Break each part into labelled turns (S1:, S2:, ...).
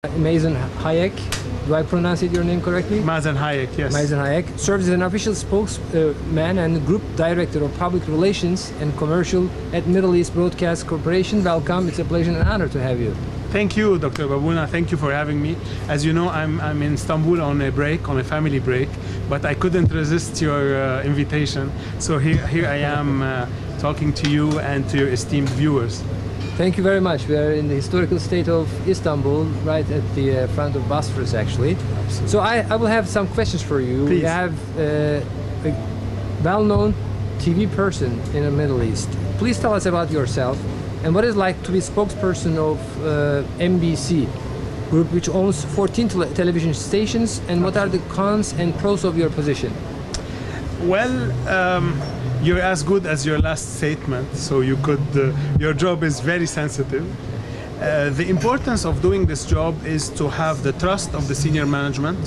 S1: Mazen Hayek, do I pronounce your name correctly?
S2: Mazen Hayek, yes.
S1: Mazen Hayek serves as an official spokesman and group director of public relations and commercial at Middle East Broadcast Corporation. Welcome. It's a pleasure and honor to have you.
S2: Thank you, Dr. Babuna. Thank you for having me. As you know, I'm in Istanbul on a family break, but I couldn't resist your invitation. So here I am talking to you and to your esteemed viewers.
S1: Thank you very much. We are in the historical state of Istanbul, right at the front of Bosphorus, actually.
S2: Absolutely.
S1: So I will have some questions for you.
S2: Please.
S1: We have a well-known TV person in the Middle East. Please tell us about yourself and what it's like to be spokesperson of MBC group, which owns 14 television stations, and what are the cons and pros of your position?
S2: Well, you're as good as your last statement, so you could. Your job is very sensitive. The importance of doing this job is to have the trust of the senior management,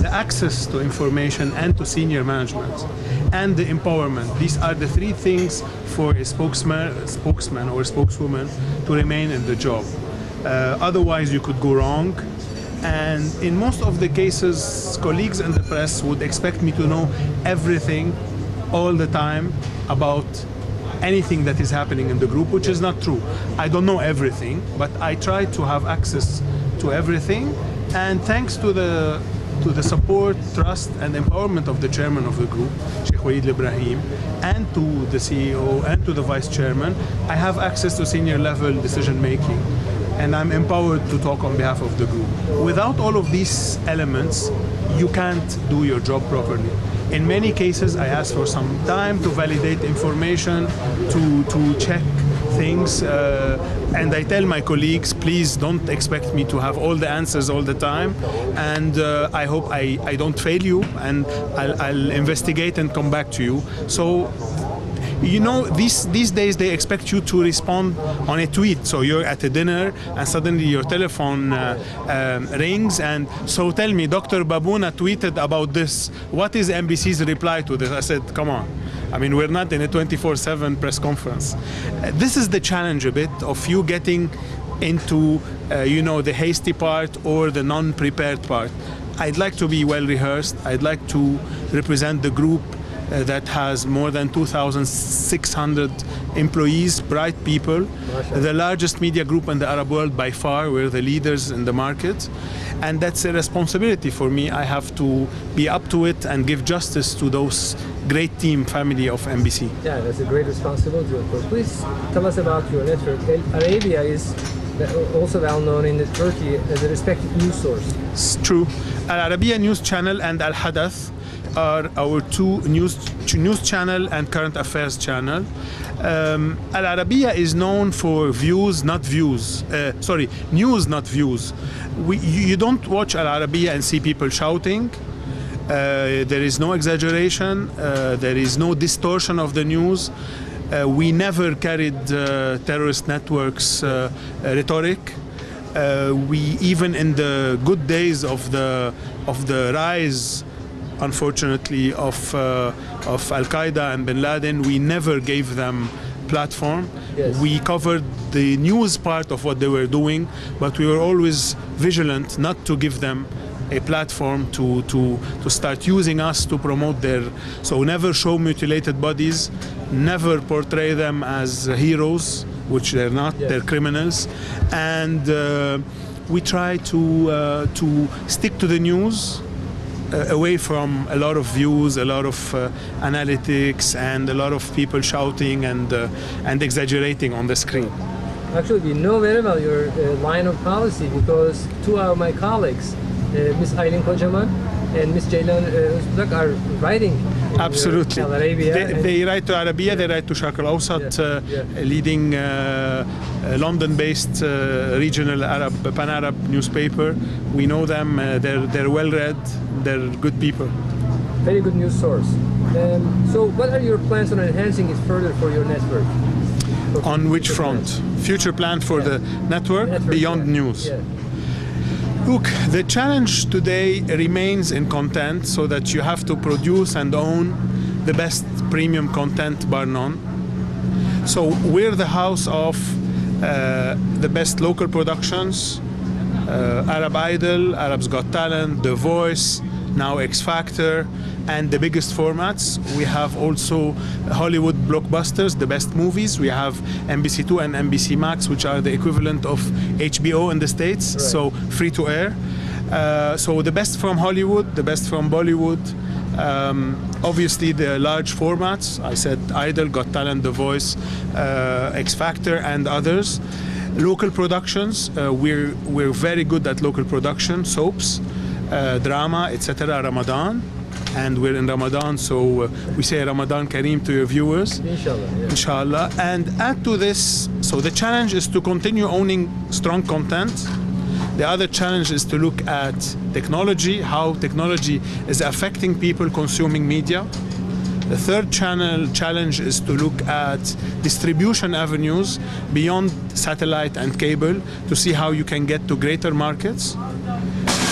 S2: the access to information and to senior management, and the empowerment. These are the three things for a spokesman or spokeswoman to remain in the job. Otherwise, you could go wrong. And in most of the cases, colleagues in the press would expect me to know everything all the time about anything that is happening in the group, which is not true. I don't know everything, but I try to have access to everything. And thanks to the support, trust, and empowerment of the chairman of the group, Sheikh Walid Ibrahim, and to the CEO and to the vice chairman, I have access to senior level decision making. And I'm empowered to talk on behalf of the group. Without all of these elements, you can't do your job properly. In many cases, I ask for some time to validate information, to check things, and I tell my colleagues, please don't expect me to have all the answers all the time, and I hope I don't fail you, and I'll investigate and come back to you. So, you know, these days they expect you to respond on a tweet. So you're at a dinner and suddenly your telephone rings, and so tell me, Dr. Babuna tweeted about this. What is MBC's reply to this? I said, come on. I mean, we're not in a 24/7 press conference. This is the challenge a bit of you getting into, you know, the hasty part or the non-prepared part. I'd like to be well rehearsed. I'd like to represent the group that has more than 2,600 employees, bright people, the largest media group in the Arab world by far. We're the leaders in the market, and that's a responsibility for me. I have to be up to it and give justice to those great team family of MBC.
S1: Yeah, that's a great responsibility, of course. Please tell us about your network. Arabia is also well known in Turkey as a respected news source.
S2: It's true. Al Arabiya News Channel and Al Hadath are our two news channel and current affairs channel. Al Arabiya is known for views, not views. News, not views. You don't watch Al Arabiya and see people shouting. There is no exaggeration. There is no distortion of the news. We never carried terrorist networks rhetoric. We even in the good days of the rise, unfortunately, of Al-Qaeda and Bin Laden, we never gave them platform.
S1: Yes.
S2: We covered the news part of what they were doing, but we were always vigilant not to give them a platform to start using us to promote their. So never show mutilated bodies, never portray them as heroes, which they're not. Yes. They're criminals, and we try to stick to the news. Away from a lot of views, a lot of analytics, and a lot of people shouting and exaggerating on the screen.
S1: Actually, we know very well your line of policy because two of my colleagues, Ms. Aylin Kocaman and Ms. Ceylan Özbek, are writing.
S2: Absolutely.
S1: Al Arabiya.
S2: They write to Arabiya, they write to Sharq al-Awsat, a leading London-based regional pan-Arab newspaper. We know them. They're well-read. They're good people.
S1: Very good news source. So what are your plans on enhancing it further for your network?
S2: On which front? Future plan for the network beyond news?
S1: Yeah.
S2: Look, the challenge today remains in content, so that you have to produce and own the best premium content, bar none. So we're the house of the best local productions, Arab Idol, Arab's Got Talent, The Voice, now X Factor, and the biggest formats. We have also Hollywood blockbusters, the best movies. We have NBC2 and NBC Max, which are the equivalent of HBO in the States,
S1: right.
S2: so free to air. So the best from Hollywood, the best from Bollywood. Obviously the large formats, I said Idol, Got Talent, The Voice, X Factor, and others. Local productions, we're very good at local production, soaps, drama, etc. Ramadan, and we're in Ramadan, so we say Ramadan Kareem to your viewers.
S1: Inshallah. Yeah.
S2: Inshallah. And add to this, so the challenge is to continue owning strong content. The other challenge is to look at technology, how technology is affecting people consuming media. The third challenge is to look at distribution avenues beyond satellite and cable to see how you can get to greater markets.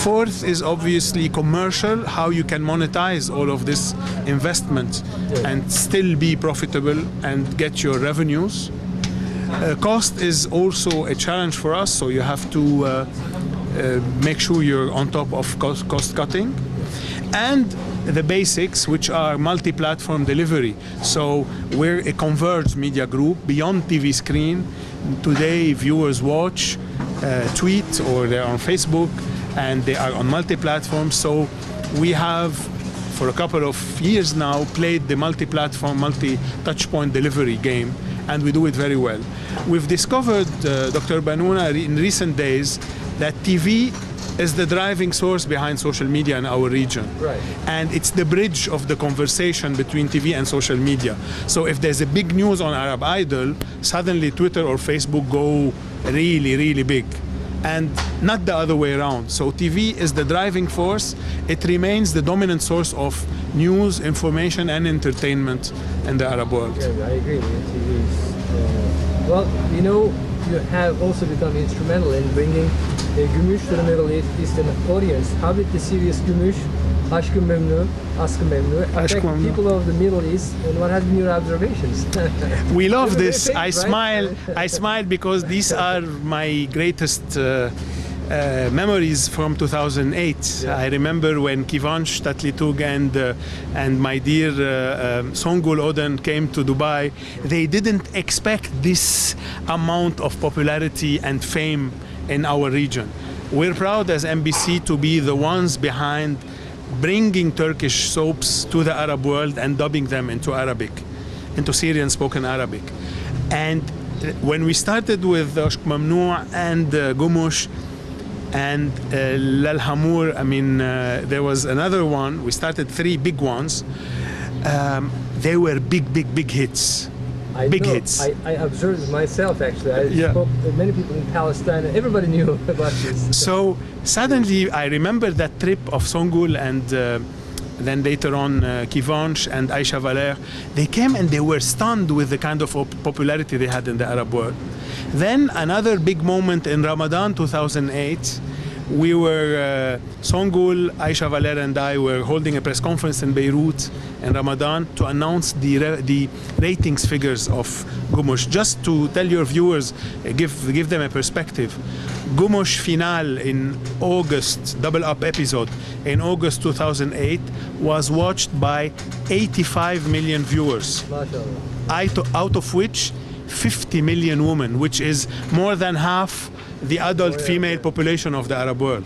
S2: Fourth is obviously commercial, how you can monetize all of this investment and still be profitable and get your revenues. Cost is also a challenge for us, so you have to make sure you're on top of cost cutting. And the basics, which are multi-platform delivery. So we're a converged media group beyond TV screen. Today viewers watch, tweet, or they're on Facebook, and they are on multi-platform. So we have, for a couple of years now, played the multi-platform, multi-touchpoint delivery game, and we do it very well. We've discovered, Dr. Banouna, in recent days, that TV is the driving source behind social media in our region.
S1: Right.
S2: And it's the bridge of the conversation between TV and social media. So if there's a big news on Arab Idol, suddenly Twitter or Facebook go really, really big. And not the other way around. So TV is the driving force. It remains the dominant source of news, information, and entertainment in the Arab world.
S1: Yeah, I agree with TV. Well, you know, you have also become instrumental in bringing Gümüş to the Middle Eastern audience. How did the series Gümüş, Aşk-ı Memnu, Aşk-ı Memnu affect people of the Middle East, and what have been your observations?
S2: We love this.
S1: Big,
S2: I
S1: right?
S2: smile. I smile because these are my greatest memories from 2008.
S1: Yeah.
S2: I remember when Kivanch Tatlitug and my dear Songul Oden came to Dubai. They didn't expect this amount of popularity and fame in our region. We're proud as MBC to be the ones behind bringing Turkish soaps to the Arab world and dubbing them into Arabic, into Syrian spoken Arabic. And when we started with Ashq Mamnu and Gumush and Lal Hamur, I mean, there was another one. We started 3 big ones. They were big hits. Big hits.
S1: I observed it myself, actually. I spoke with many people in Palestine, and everybody knew about this.
S2: So suddenly I remember that trip of Songul and then later on Kivanch and Aisha Valer. They came and they were stunned with the kind of popularity they had in the Arab world. Then another big moment in Ramadan 2008, we were, Songul, Aisha Valer and I were holding a press conference in Beirut in Ramadan to announce the ratings figures of Gumush. Just to tell your viewers, give them a perspective. Gumush Final in August, double up episode, in August 2008 was watched by 85 million viewers. Out of which 50 million women, which is more than half the adult female population of the Arab world.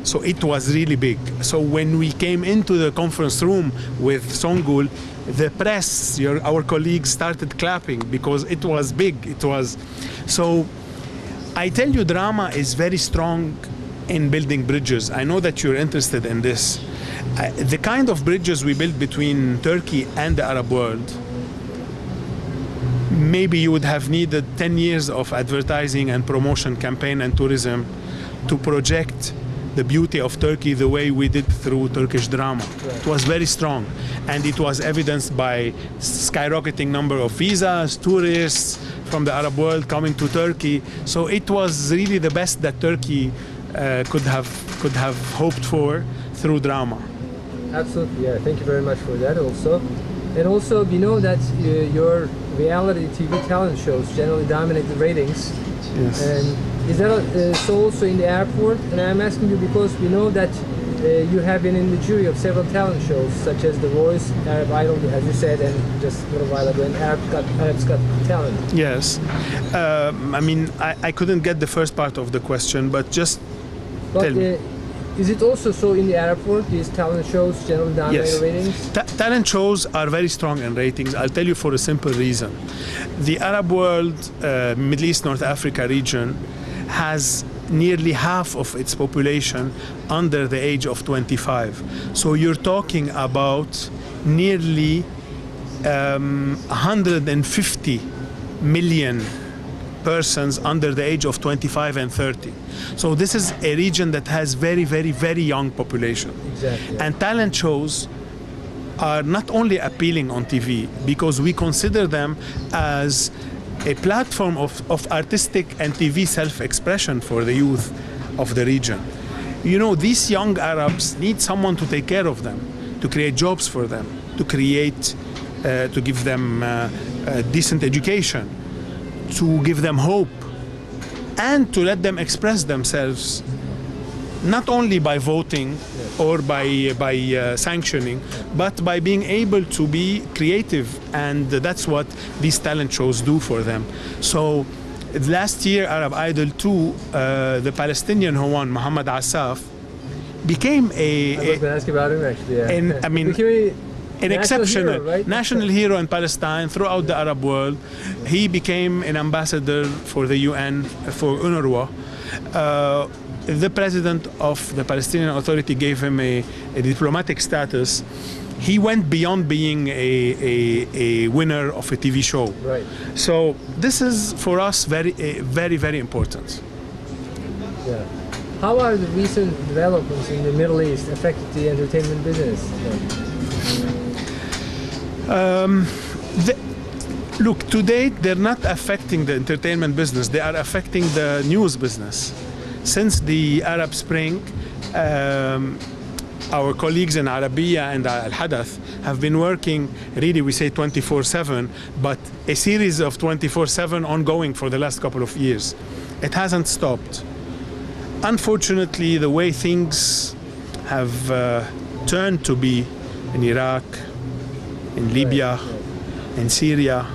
S2: So it was really big. So when we came into the conference room with Songul, the press, our colleagues started clapping because it was big. It was. So I tell you, drama is very strong in building bridges. I know that you're interested in this. The kind of bridges we built between Turkey and the Arab world, maybe you would have needed 10 years of advertising and promotion campaign and tourism to project the beauty of Turkey the way we did through Turkish drama. Right. It was very strong, and it was evidenced by skyrocketing number of visas, tourists from the Arab world coming to Turkey. So it was really the best that Turkey could have hoped for through drama.
S1: Absolutely, yeah. Thank you very much for that also. And also, we know that your reality TV talent shows generally dominate the ratings.
S2: Yes.
S1: And Is that so also in the airport? And I'm asking you because we know that you have been in the jury of several talent shows, such as The Voice, Arab Idol, as you said, and just a little while ago, and Arab's Got Talent.
S2: Yes. I mean, I couldn't get the first part of the question, but just tell me.
S1: Is it also so in the airport, these talent shows generally dominate
S2: Yes.
S1: ratings?
S2: Talent shows are very strong in ratings. I'll tell you for a simple reason. The Arab world, Middle East, North Africa region has nearly half of its population under the age of 25. So you're talking about nearly 150 million persons under the age of 25 and 30. So this is a region that has very, very, very young population.
S1: Exactly.
S2: And talent shows are not only appealing on TV because we consider them as a platform of artistic and TV self-expression for the youth of the region. You know, these young Arabs need someone to take care of them, to create jobs for them, to give them a decent education, to give them hope, and to let them express themselves, not only by voting or by sanctioning, but by being able to be creative, and that's what these talent shows do for them. So last year, Arab Idol 2, the Palestinian who won, Mohammed Asaf, became
S1: I was going to ask you about him actually. Yeah.
S2: An exceptional
S1: hero, right?
S2: national hero in Palestine throughout the Arab world. He became an ambassador for the UN, for UNRWA. The president of the Palestinian Authority gave him a diplomatic status. He went beyond being a winner of a TV show.
S1: Right.
S2: So this is for us very, very important.
S1: Yeah. How are the recent developments in the Middle East affected the entertainment business?
S2: Look, to date, they're not affecting the entertainment business. They are affecting the news business. Since the Arab Spring, our colleagues in Arabiya and Al Hadath have been working, really we say 24/7, but a series of 24/7 ongoing for the last couple of years. It hasn't stopped. Unfortunately, the way things have turned to be in Iraq, in Libya, in Syria,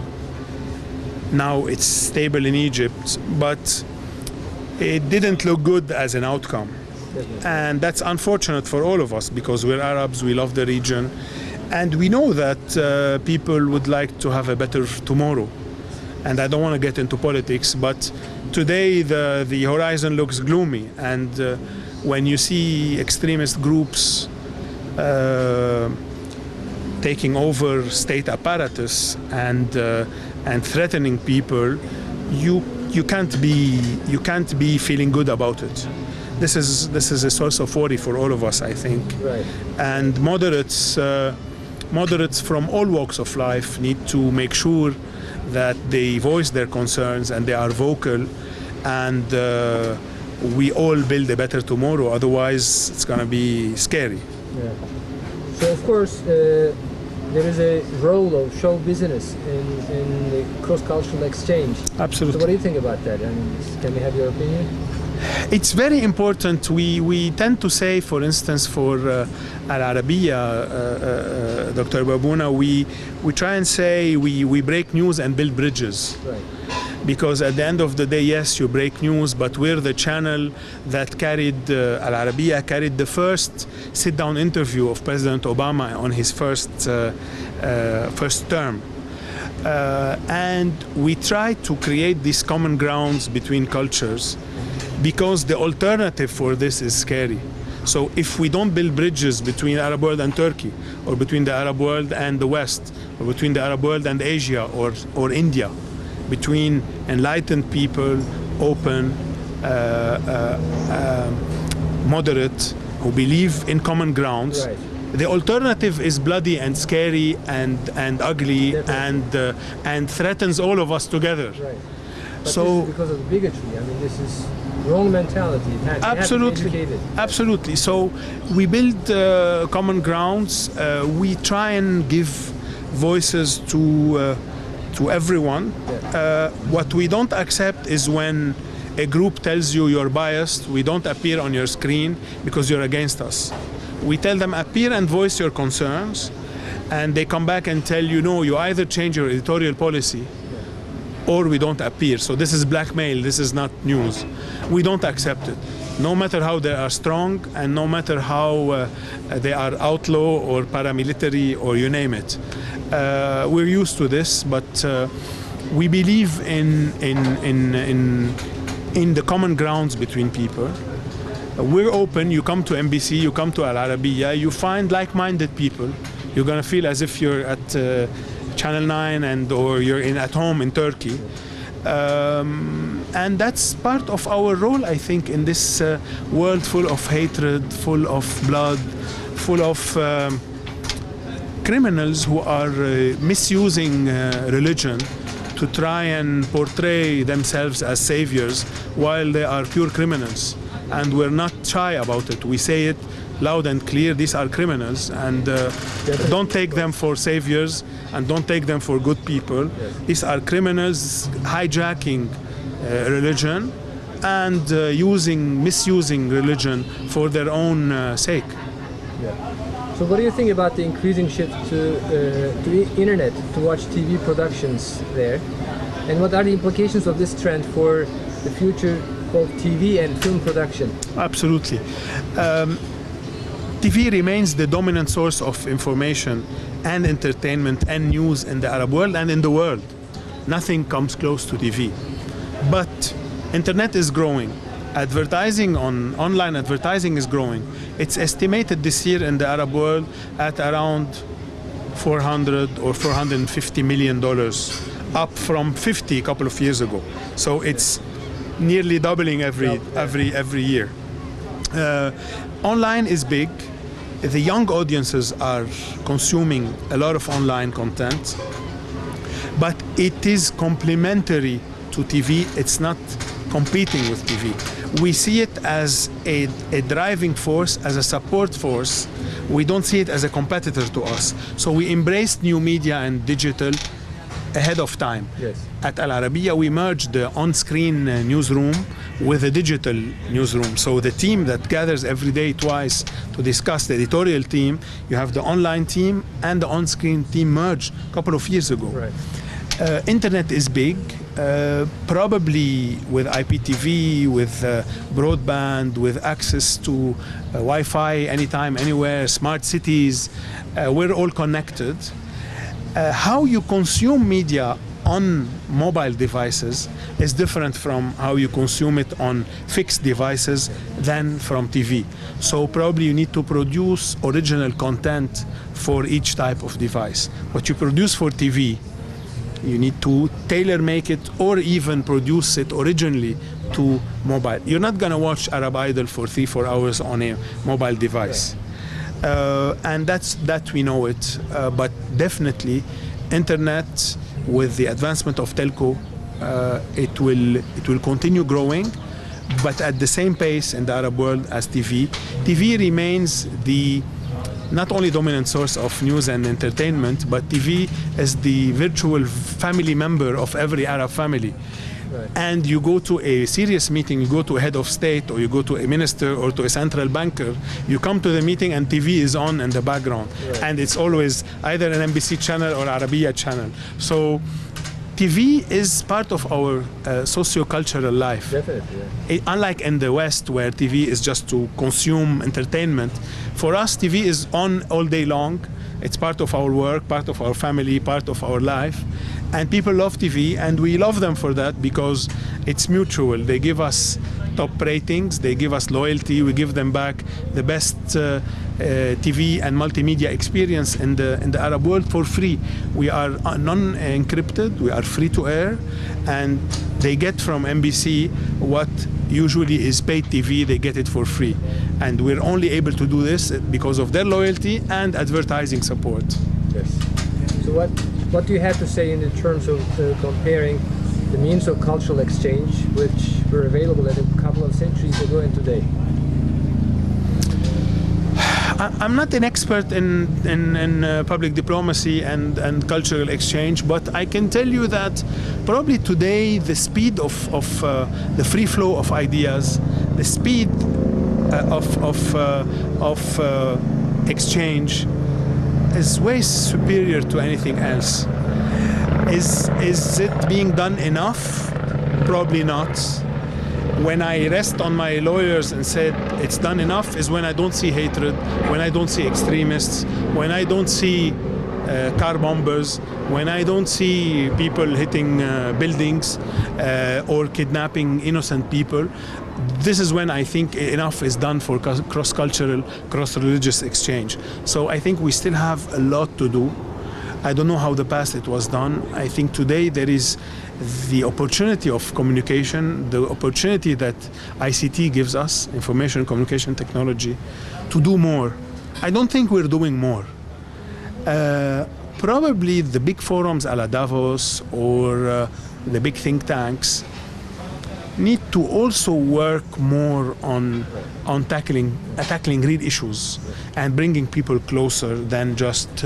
S2: now it's stable in Egypt, but it didn't look good as an outcome. And that's unfortunate for all of us because we're Arabs, we love the region, and we know that people would like to have a better tomorrow. And I don't want to get into politics, but today the horizon looks gloomy, and when you see extremist groups taking over state apparatus and threatening people, you can't be feeling good about it. This is a source of worry for all of us, I think.
S1: Right.
S2: And moderates from all walks of life need to make sure that they voice their concerns and they are vocal, and we all build a better tomorrow. Otherwise, it's going to be scary.
S1: Yeah. So of course, there is a role of show business in the cross-cultural exchange.
S2: Absolutely.
S1: So what do you think about that? And can we have your opinion?
S2: It's very important. We tend to say, for instance, for Al Arabiya, Dr. Babouna, we try and say we break news and build bridges.
S1: Right.
S2: Because at the end of the day, yes, you break news, but we're the channel that carried, Al Arabiya carried the first sit-down interview of President Obama on his first term. And we try to create these common grounds between cultures, because the alternative for this is scary. So if we don't build bridges between Arab world and Turkey, or between the Arab world and the West, or between the Arab world and Asia or India, between enlightened people, open, moderate, who believe in common grounds,
S1: Right.
S2: the alternative is bloody and scary and ugly and threatens all of us together.
S1: Right. But
S2: So-
S1: this is because of the bigotry. I mean, this is wrong mentality. It has,
S2: Absolutely,
S1: You have to be educated.
S2: absolutely. So we build common grounds. We try and give voices to everyone. What we don't accept is when a group tells you you're biased, we don't appear on your screen because you're against us. We tell them appear and voice your concerns, and they come back and tell you, no, you either change your editorial policy or we don't appear. So this is blackmail, this is not news. We don't accept it. No matter how they are strong and no matter how they are outlaw or paramilitary or you name it. We're used to this, but we believe in the common grounds between people. We're open. You come to MBC, you come to Al Arabiya, you find like-minded people. You're gonna feel as if you're at Channel 9 or you're at home in Turkey. And that's part of our role, I think, in this world full of hatred, full of blood, full of criminals who are misusing religion to try and portray themselves as saviors while they are pure criminals. And we're not shy about it. We say it loud and clear, these are criminals, and don't take them for saviors and don't take them for good people. These are criminals hijacking religion and misusing religion for their own sake.
S1: So what do you think about the increasing shift to internet to watch TV productions there? And what are the implications of this trend for the future of TV and film production?
S2: Absolutely. TV remains the dominant source of information and entertainment and news in the Arab world and in the world. Nothing comes close to TV. But internet is growing. Online advertising is growing. It's estimated this year in the Arab world at around $400 or $450 million, up from 50 a couple of years ago. So it's nearly doubling every year. Online is big. The young audiences are consuming a lot of online content, but it is complementary to TV. It's not competing with TV. We see it as a driving force, as a support force. We don't see it as a competitor to us. So we embraced new media and digital ahead of time.
S1: Yes.
S2: At Al Arabiya, we merged the on-screen newsroom with a digital newsroom. So the team that gathers every day twice to discuss, the editorial team, you have the online team and the on-screen team merged a couple of years ago.
S1: Right.
S2: Internet is big, probably with IPTV, with broadband, with access to Wi-Fi anytime, anywhere, smart cities. We're all connected. How you consume media on mobile devices is different from how you consume it on fixed devices than from TV. So probably you need to produce original content for each type of device. What you produce for TV, you need to tailor make it or even produce it originally to mobile. You're not gonna watch Arab Idol for 3-4 hours on a mobile device. And that we know it, but definitely internet with the advancement of telco, it will continue growing, but at the same pace in the Arab world as TV. TV remains the not only dominant source of news and entertainment, but TV is the virtual family member of every Arab family. Right. And you go to a serious meeting, you go to a head of state, or you go to a minister or to a central banker, you come to the meeting and TV is on in the background. Right. And it's always either an MBC channel or Arabiya channel. So TV is part of our socio-cultural life.
S1: Definitely, yeah.
S2: Unlike in the West, where TV is just to consume entertainment, for us TV is on all day long. It's part of our work, part of our family, part of our life. And people love TV, and we love them for that because it's mutual. They give us top ratings, they give us loyalty, we give them back the best TV and multimedia experience in the Arab world for free. We are non-encrypted, we are free to air, and they get from MBC what usually is paid TV, they get it for free. And we're only able to do this because of their loyalty and advertising support.
S1: Yes. So what do you have to say in terms of comparing the means of cultural exchange which were available a couple of centuries ago and today?
S2: I'm not an expert in public diplomacy and cultural exchange, but I can tell you that probably today the speed of the free flow of ideas, the speed of exchange is way superior to anything else. Is it being done enough? Probably not. When I rest on my lawyers and said it's done enough is when I don't see hatred, when I don't see extremists, when I don't see car bombers, when I don't see people hitting buildings or kidnapping innocent people. This is when I think enough is done for cross-cultural, cross-religious exchange. So I think we still have a lot to do. I don't know how the past it was done. I think today there is the opportunity of communication, the opportunity that ICT gives us, information communication technology, to do more. I don't think we're doing more. Probably the big forums a la Davos or the big think tanks need to also work more on tackling real issues and bringing people closer than just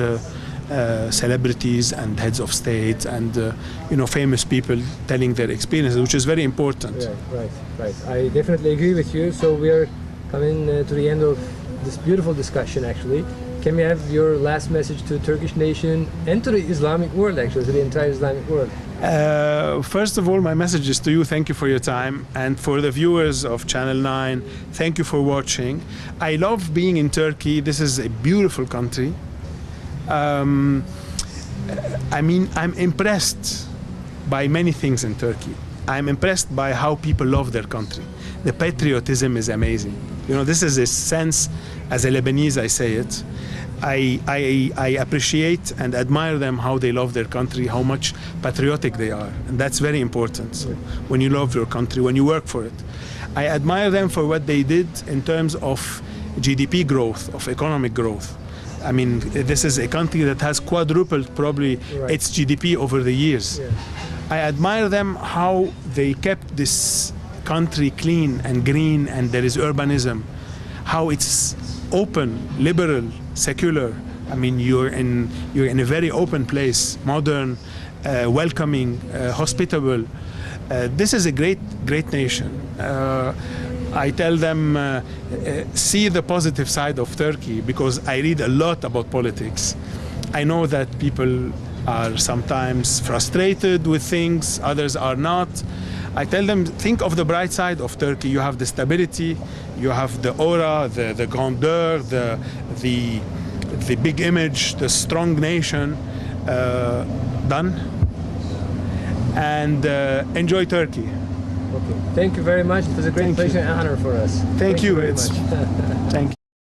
S2: celebrities and heads of state and famous people telling their experiences, which is very important.
S1: Yeah, right. I definitely agree with you. So we are coming to the end of this beautiful discussion. Actually, can we have your last message to the Turkish nation and to the Islamic world, actually, to the entire Islamic world?
S2: First of all, my message is to you. Thank you for your time, and for the viewers of Channel 9, thank you for watching. I love being in Turkey. This is a beautiful country. I'm impressed by many things in Turkey. I'm impressed by how people love their country. The patriotism is amazing. This is a sense, as a Lebanese, I say it. I appreciate and admire them, how they love their country, how much patriotic they are. And that's very important. So when you love your country, when you work for it. I admire them for what they did in terms of GDP growth, of economic growth. I mean, this is a country that has quadrupled probably its GDP over the years.
S1: Yeah.
S2: I admire them how they kept this country clean and green, and there is urbanism, how it's open, liberal, secular. I mean, you're in a very open place, modern, welcoming, hospitable. This is a great nation. I tell them, see the positive side of Turkey, because I read a lot about politics. I know that people are sometimes frustrated with things, others are not. I tell them, think of the bright side of Turkey. You have the stability, you have the aura, the grandeur, the big image, the strong nation. Done. And enjoy Turkey.
S1: Okay. Thank you very much. It was a great pleasure and honor for us.
S2: Thank you.
S1: Very much.
S2: Thank you.